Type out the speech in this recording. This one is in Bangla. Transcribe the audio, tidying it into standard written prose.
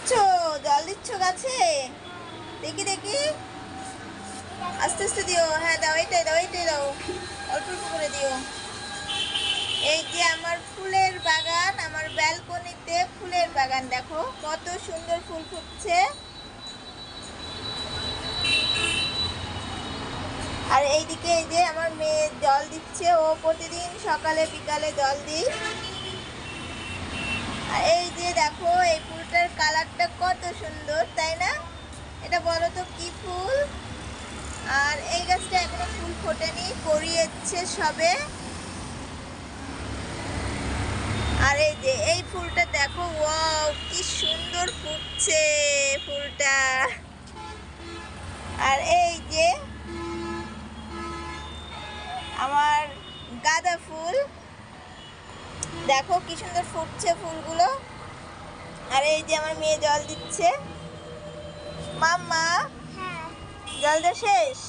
দিচ্ছ? জল দিচ্ছ গাছে? দেখি দেখি, আস্তে আস্তে দিও। হ্যাঁ দাও, এইটাই দাও, এইটাই দাও, অল্প অল্প করে দিও। এই যে আমার ফুলের বাগান, আমার ব্যালকনিতে ফুলের বাগান, দেখো কত সুন্দর ফুল ফুটছে। আর এইদিকে এই যে আমার মেয়ে জল দিচ্ছে, ও প্রতিদিন সকালে বিকালে জল দিই। আর এই যে দেখো এই ফুলটার কালারটা কত সুন্দর, তাই না? এটা বলো তো কি ফুল? আর এই গাছটা এখনো ফুল ফোটেনি, করিয়েছে সবে। আর এই যে এই ফুলটা দেখো, ওয়াও কি সুন্দর ফুটছে ফুলটা। আর এই যে আমার গাঁদা ফুল, দেখো কি সুন্দর ফুটছে ফুলগুলো। আর এই যে আমার মেয়ে জল দিচ্ছে। মাম্মা, হ্যাঁ। জল দেওয়া শেষ?